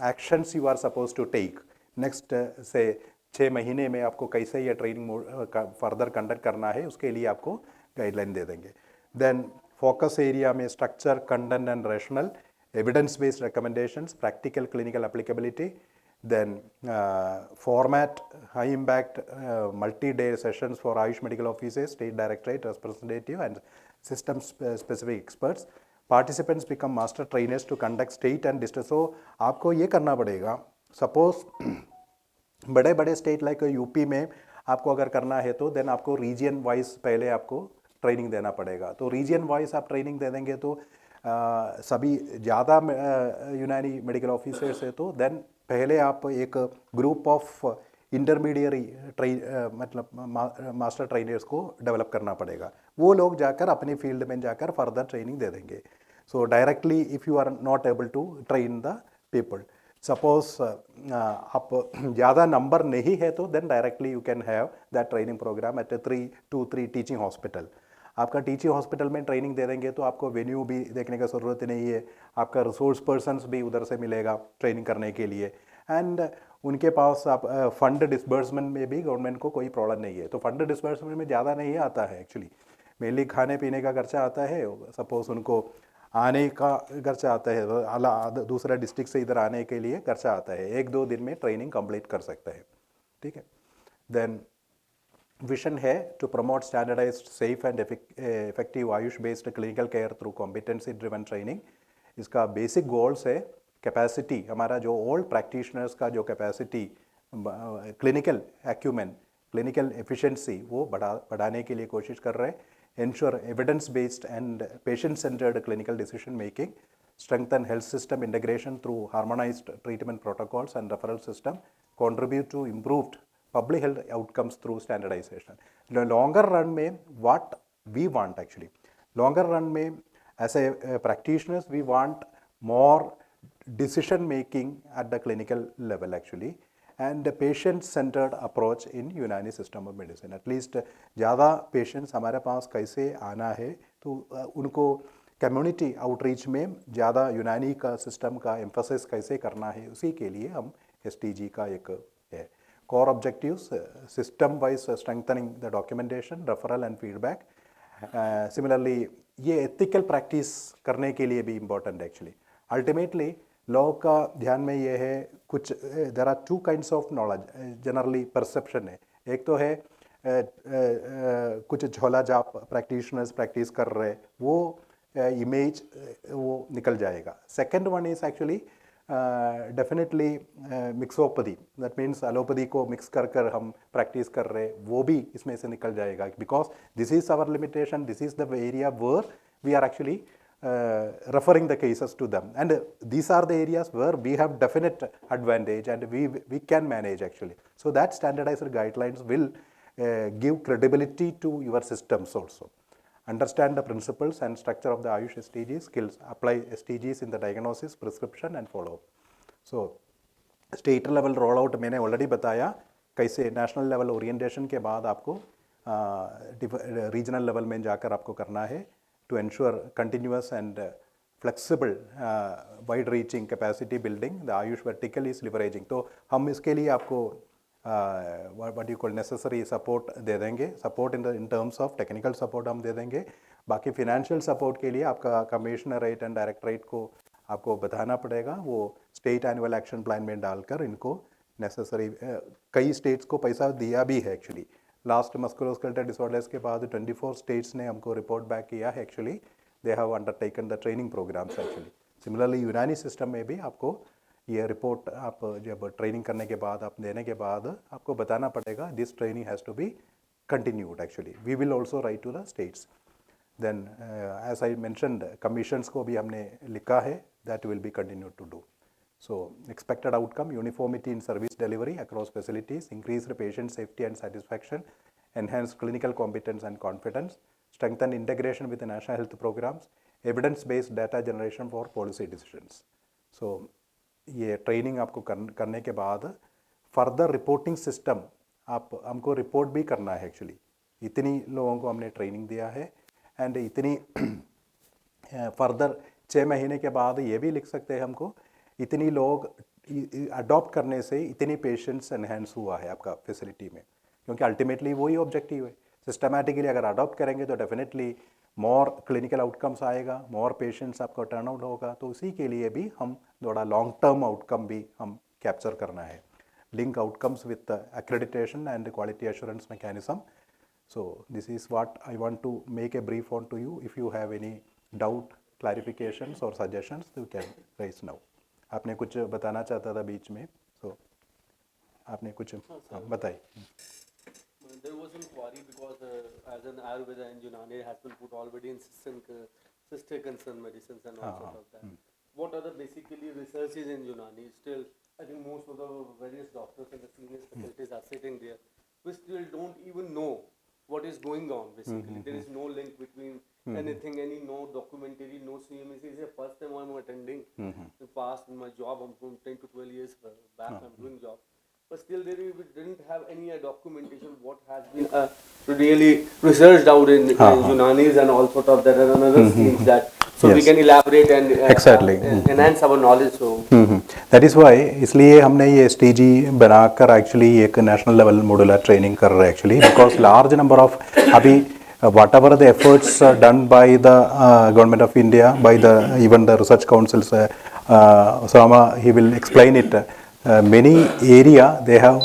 actions you are suppose to take next से 6 महीने में आपको कैसे ये ट्रेनिंग फर्दर कंडक्ट करना है, उसके लिए आपको गाइडलाइन दे देंगे. देन फोकस एरिया में structure, content and rational, evidence based recommendations, practical clinical applicability. Then format, high impact multi-day sessions for Ayush medical officers, state directorate representative and system specific experts. Participants become master trainers to conduct state and district. So आपको ये करना पड़ेगा. Suppose बड़े बड़े स्टेट लाइक यूपी में आपको अगर करना है तो देन आपको रीजन वाइज पहले आपको ट्रेनिंग देना पड़ेगा. तो रीजन वाइज आप ट्रेनिंग दे देंगे तो सभी ज़्यादा यूनानी मेडिकल ऑफिसर्स है तो देन पहले आप एक ग्रुप ऑफ इंटरमीडियरी मतलब मास्टर ट्रेनर्स को डेवलप करना पड़ेगा. वो लोग जाकर अपनी फील्ड में जाकर फर्दर ट्रेनिंग दे देंगे. So directly if you are not able to train the people, suppose आप ज़्यादा नंबर नहीं है तो then directly you can have that training program at 3 teaching hospital. आपका टीचिंग हॉस्पिटल में ट्रेनिंग दे देंगे तो आपको वेन्यू भी देखने का ज़रूरत नहीं है, आपका रिसोर्स पर्सन्स भी उधर से मिलेगा ट्रेनिंग करने के लिए. एंड उनके पास आप फंड डिसबर्समेंट में भी गवर्नमेंट को कोई प्रॉब्लम नहीं है. तो फंड डिसबर्समेंट में ज़्यादा नहीं आता है एक्चुअली, मेनली खाने पीने का खर्चा आता है. सपोज उनको आने का खर्चा आता है, दूसरा डिस्ट्रिक्ट से इधर आने के लिए खर्चा आता है. 1-2 दिन में ट्रेनिंग कंप्लीट कर सकता है. ठीक है. देन विजन है to promote standardised safe and effective AYUSH based clinical care through competency driven training. इसका बेसिक गोल्स है कैपेसिटी, हमारा जो ओल्ड प्रैक्टिशनर्स का जो capacity, clinical acumen, clinical efficiency वो बढ़ाने के लिए कोशिश कर रहे हैं. Ensure evidence based and patient centred clinical decision making, strengthen health system integration through harmonized treatment protocols and referral system, contribute to improved public health outcomes through standardization. The longer run में what we want actually, longer run में as a practitioners we want more decision making at the clinical level actually and the patient centered approach in Unani system of medicine. At least ज़्यादा patients हमारे पास कैसे आना है तो उनको कम्युनिटी आउटरीच में ज़्यादा यूनानी का सिस्टम का एम्फोसिस कैसे करना है, उसी के लिए हम STG का एक है core objectives, system wise strengthening the documentation, referral and feedback. Similarly ये एथिकल प्रैक्टिस करने के लिए भी इम्पोर्टेंट एक्चुअली। अल्टीमेटली लोगों का ध्यान में ये है कुछ, there are two kinds of knowledge generally perception है। एक तो है कुछ झोला जाप प्रैक्टिशनर्स प्रैक्टिस कर रहे, वो इमेज वो निकल जाएगा। Second one is actually definitely mixopathy, that means allopathy को मिक्स कर कर हम प्रैक्टिस कर रहे, वो भी इसमें से निकल जाएगा, because this is our limitation, this is the area where we are actually referring the cases to them, and these are the areas where we have definite advantage and we can manage actually. So that standardized guidelines will give credibility to your systems also. Understand the principles and structure of the Ayush SDG skills, apply SDGs in the diagnosis, prescription and follow up. So state level roll out मैंने ऑलरेडी बताया, कैसे नेशनल लेवल ओरिएंटेशन के बाद आपको रीजनल लेवल में जाकर आपको करना है to ensure continuous and flexible wide reaching capacity building. The Ayush vertical is leveraging. तो हम इसके लिए आपको what you call necessary support दे देंगे, support in terms of technical support हम दे देंगे। बाकी financial support के लिए आपका कमिश्नरेट एंड डायरेक्टरेट को आपको बताना पड़ेगा, वो स्टेट एनुअल एक्शन प्लान में डालकर इनको नेसेसरी, कई स्टेट्स को पैसा दिया भी है एक्चुअली। लास्ट मस्कुलोस्केलेटल डिसऑर्डर्स के बाद 24 स्टेट्स ने हमको रिपोर्ट बैक किया है actually, they have undertaken the training programmes actually. Similarly Unani system में भी आपको ये रिपोर्ट आप जब ट्रेनिंग करने के बाद आप देने के बाद आपको बताना पड़ेगा, this training has to be continued actually. We will also write to the states. Then as I mentioned, commissions को भी हमने लिखा है, that will be continued to do. So expected outcome, uniformity in service delivery across facilities, increased patient safety and satisfaction, enhanced clinical competence and confidence, strengthen integration with the national health programs, evidence-based data generation for policy decisions. So ये ट्रेनिंग आपको करने के बाद फर्दर रिपोर्टिंग सिस्टम आप हमको रिपोर्ट भी करना है एक्चुअली। इतनी लोगों को हमने ट्रेनिंग दिया है एंड इतनी फर्दर 6 महीने के बाद ये भी लिख सकते हैं हमको, इतनी लोग अडॉप्ट करने से इतनी पेशेंट्स एनहेंस हुआ है आपका फैसिलिटी में, क्योंकि अल्टीमेटली वही ऑब्जेक्टिव है। सिस्टमैटिकली अगर अडॉप्ट करेंगे तो डेफिनेटली मोर क्लिनिकल आउटकम्स आएगा, मोर पेशेंट्स आपको टर्न आउट होगा, तो उसी के लिए भी हम थोड़ा लॉन्ग टर्म आउटकम भी हम कैप्चर करना है, link outcomes with accreditation and quality assurance mechanism. So this is what I want to make a brief on to you. If you have any doubt, clarifications और suggestions, you can raise now. आपने कुछ बताना चाहता था बीच में, तो आपने कुछ बताइए। There was some query because as an Ayurveda and Unani has been put already in sister concern medicines and all sort of that. What are the basically researches in Unani? Still, I think most of the various doctors and the senior faculties are sitting there. We still don't even know what is going on basically. There is no link between anything, no documentary, no CMC. It's the first time I'm attending. In the past, in my job, I'm from 10 to 12 years back, I'm doing job. But still, we didn't have any documentation what has been really researched out in Unanis and all sort of that and another schemes that so we can elaborate and exactly enhance our knowledge. So that is why इसलिए हमने ये STG बनाकर एक्चुअली एक नेशनल लेवल मॉड्यूलर ट्रेनिंग कर रहे हैं actually, because large number of अभी whatever the efforts done by the government of India, by the even the research councils, Osama he will explain it. Many area they have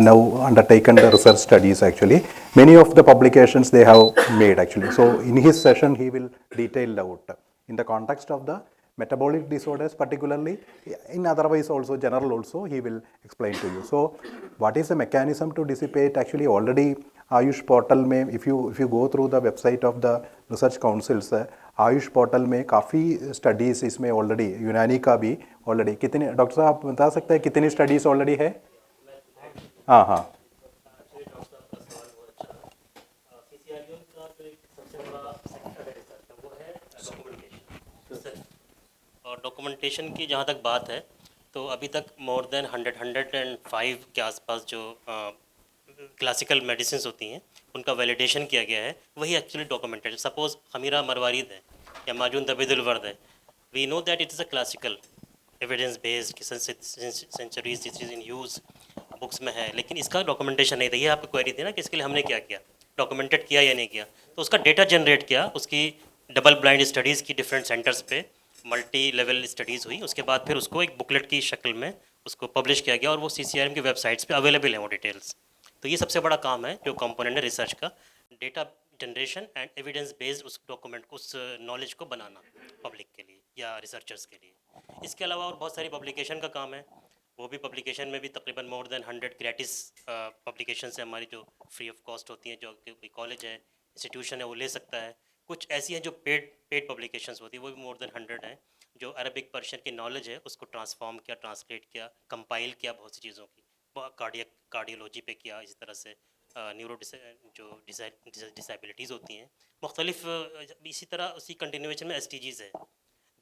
now undertaken the research studies actually. Many of the publications they have made actually. So in his session he will detail out in the context of the metabolic disorders particularly, in otherwise also general also he will explain to you. So what is the mechanism to dissipate actually already Ayush portal में if you go through the website of the research councils, Ayush portal में काफ़ी स्टडीज़ इसमें ऑलरेडी, यूनानी का भी ऑलरेडी, कितने डॉक्टर साहब आप बता सकते हैं कितनी स्टडीज़ ऑलरेडी है? हाँ हाँ और डॉक्यूमेंटेशन की जहाँ तक बात है तो अभी तक मोर देन 105 के आसपास जो क्लासिकल मेडिसिन होती हैं उनका वैलिडेशन किया गया है, वही एक्चुअली डॉक्यूमेंटेड। सपोज खमीरा मरवारीद है, या माजून तबीदुल वर्द है, we know that it is a classical evidence based centuries this is in use books में है, लेकिन इसका डॉक्यूमेंटेशन नहीं था। ये आपको क्वेरी थी ना कि इसके लिए हमने क्या किया, डॉक्यूमेंटेड किया या नहीं किया। तो उसका डेटा जनरेट किया, उसकी डबल ब्लाइंड स्टडीज़ की डिफरेंट सेंटर्स पे मल्टी लेवल स्टडीज़ हुई, उसके बाद फिर उसको एक बुकलेट की शक्ल में उसको पब्लिश किया गया और वो CCRM की वेबसाइट्स पे अवेलेबल है वो डिटेल्स। तो ये सबसे बड़ा काम है जो कंपोनेंट है रिसर्च का, data generation and evidence based उस डॉक्यूमेंट को, उस नॉलेज को बनाना पब्लिक के लिए या रिसर्चर्स के लिए। इसके अलावा और बहुत सारी पब्लिकेशन का काम है, वो भी पब्लिकेशन में भी तकरीबन मोर देन 100 ग्रेटिस पब्लिकेशन है हमारी, जो फ्री ऑफ कॉस्ट होती हैं, जो कोई कॉलेज है, इंस्टीट्यूशन है, वो ले सकता है। कुछ ऐसी हैं जो पेड पब्लिकेशंस होती है, वो भी मोर देन 100 हैं, जो अरबिक पर्शियन की नॉलेज है उसको ट्रांसफॉर्म किया, ट्रांसलेट किया, कंपाइल किया बहुत सी चीज़ों की, कार्डियोलॉजी पे किया, इसी तरह से न्यूरो जो डिसेबिलिटीज़ होती हैं मुख्तलिफ। इसी तरह उसी कंटिन्यूएशन में STGs है,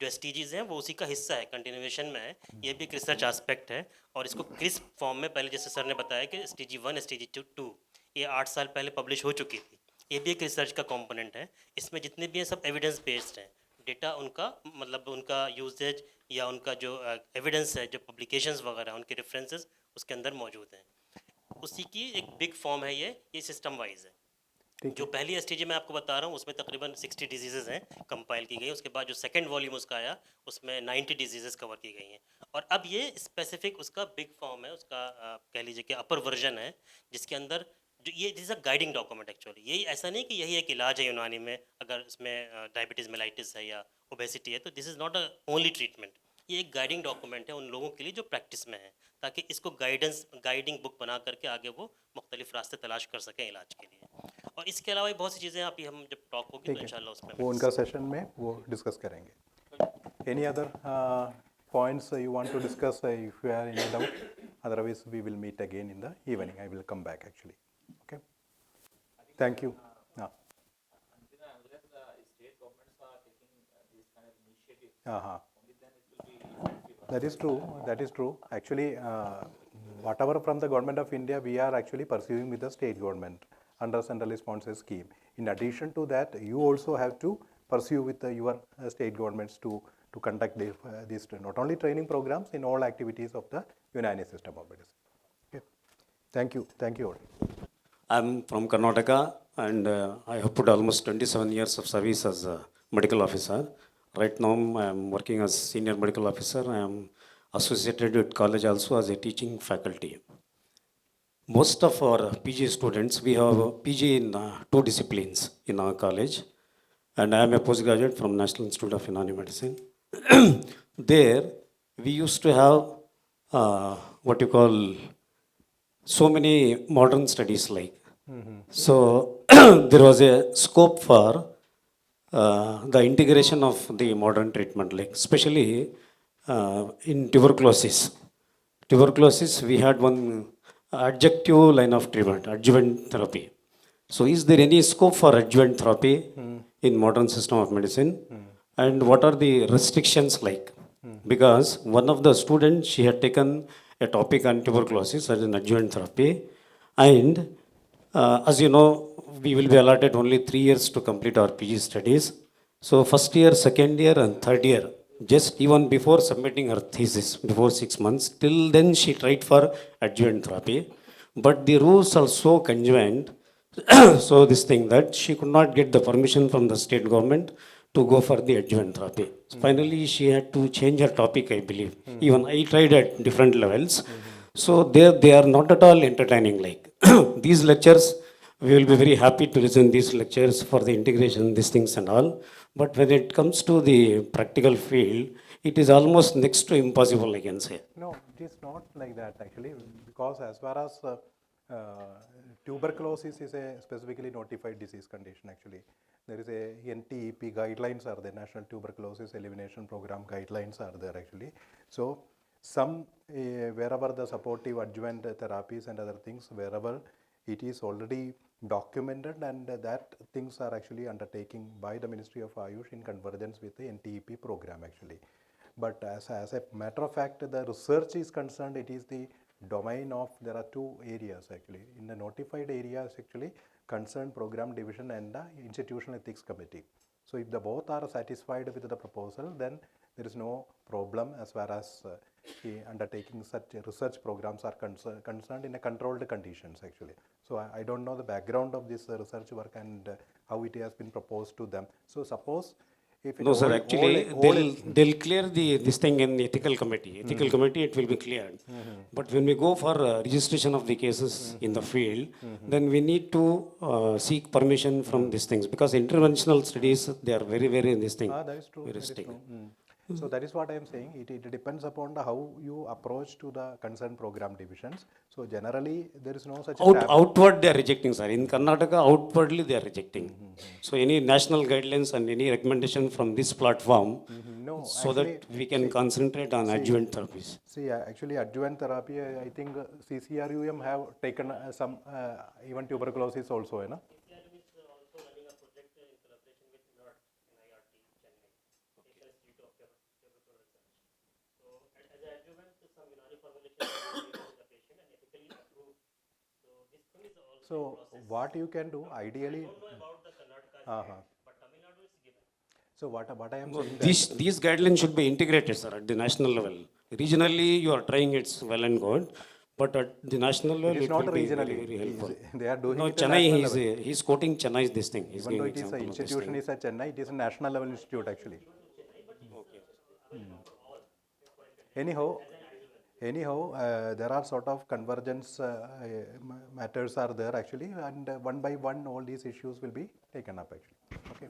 जो STGs हैं वो उसी का हिस्सा है, कंटिन्यूएशन में है। ये भी एक रिसर्च एस्पेक्ट है और इसको क्रिस्प फॉर्म में, पहले जैसे सर ने बताया कि STG 1 STG 2 ये 8 साल पहले पब्लिश हो चुकी थी, ये भी एक रिसर्च का कंपोनेंट है। इसमें जितने भी हैं सब एविडेंस बेस्ड हैं, डेटा उनका मतलब उनका यूजेज या उनका जो एविडेंस है, जो पब्लिकेशंस वगैरह उनके रेफरेंसेस उसके अंदर मौजूद हैं। उसी की एक बिग फॉर्म है ये सिस्टम वाइज है। ठीक जो है। पहली STG मैं आपको बता रहा हूँ उसमें तकरीबन 60 डिजीज़ेज़ हैं कंपाइल की गई, उसके बाद जो सेकंड वॉल्यूम उसका आया उसमें 90 डिजीज़ेज़ कवर की गई हैं। और अब ये स्पेसिफिक उसका बिग फॉर्म है, उसका कह लीजिए कि अपर वर्जन है, जिसके अंदर जो ये this a guiding document actually. यही ऐसा नहीं कि यही एक इलाज है यूनानी में, अगर इसमें डायबिटीज़ मेलाइटिस है या ओबेसिटी है तो this is not a only treatment. ये एक गाइडिंग डॉक्यूमेंट है उन लोगों के लिए जो प्रैक्टिस में है, ताकि इसको गाइडिंग बुक बना करके आगे वो मुख्तलिफ रास्ते तलाश कर सकें इलाज के लिए। और इसके अलावा भी बहुत सी चीज़ें अभी हम जब टॉक होगी तो ठीक है, इंशाल्लाह उसमें वो उनका सेशन में वो डिस्कस करेंगे। Any other points you want to discuss if you are any doubt, otherwise we will meet again in the evening, I will come back actually. Okay, thank you. हाँ हाँ हाँ, that is true, that is true. Actually, whatever from the government of India, we are actually pursuing with the state government under centrally sponsored scheme. In addition to that, you also have to pursue with your state governments to conduct these not only training programs in all activities of the Unani system of medicine. Okay. Thank you all. I'm from Karnataka and I have put almost 27 years of service as a medical officer. Right now I am working as senior medical officer. I am associated with college also as a teaching faculty. Most of our PG students, we have a PG in 2 disciplines in our college, and I am a postgraduate from National Institute of Unani Medicine. There we used to have what you call so many modern studies like. So there was a scope for the integration of the modern treatment, like especially in tuberculosis. Tuberculosis, we had one adjunctive line of treatment, adjuvant therapy. So is there any scope for adjuvant therapy in modern system of medicine? And what are the restrictions like? Because one of the students, she had taken a topic on tuberculosis as an adjuvant therapy, and as you know, we will be allotted only 3 years to complete our PG studies. So first year, second year and third year, just even before submitting her thesis, before 6 months, till then she tried for adjuvant therapy. But the rules are so conjoined, so this thing that she could not get the permission from the state government to go for the adjuvant therapy. So finally, she had to change her topic, I believe. Even I tried at different levels. So they are not at all entertaining. Like these lectures, we will be very happy to listen these lectures for the integration, these things and all. But when it comes to the practical field, it is almost next to impossible, I can say. No, it is not like that actually, because as far as tuberculosis is a specifically notified disease condition actually. There is a NTEP guidelines are there, National Tuberculosis Elimination Program guidelines are there actually. So some wherever the supportive adjuvant therapies and other things, wherever it is already documented, and that things are actually undertaking by the Ministry of Ayush in convergence with the NTEP program actually. But as a matter of fact, the research is concerned, it is the domain of, there are 2 areas actually. In the notified areas actually, concerned program division and the institutional ethics committee. So if the both are satisfied with the proposal, then there is no problem as far as undertaking such research programs are concerned in a controlled conditions actually. So I don't know the background of this research work and how it has been proposed to them. So suppose if it No, sir, all- actually, all they'll clear this thing in the ethical committee. Ethical committee, it will be cleared. But when we go for registration of the cases in the field, then we need to seek permission from these things, because interventional studies, they are very, very, this thing. that is true. Very That is strict. true. So that is what I am saying. It depends upon the how you approach to the concerned program divisions. So generally, there is no such Outward, they are rejecting, sir. In Karnataka, outwardly, they are rejecting. So any national guidelines and any recommendation from this platform, No, so that we can concentrate on adjuvant therapies. See, actually, adjuvant therapy, I think CCRUM have taken some even tuberculosis also, you know. So what you can do ideally. So what I am saying that These guidelines should be integrated, sir, at the national level. Regionally, you are trying, it's well and good, but at the national level, it is it not will be regionally. very, very helpful. They are doing No, it at Chennai, national level. he's quoting Chennai's this thing. He's Even though giving it is an example of this institution thing. is at Chennai, it is a national level institute actually. Anyhow, there are sort of convergence matters are there actually, and one by one all these issues will be taken up actually. Okay.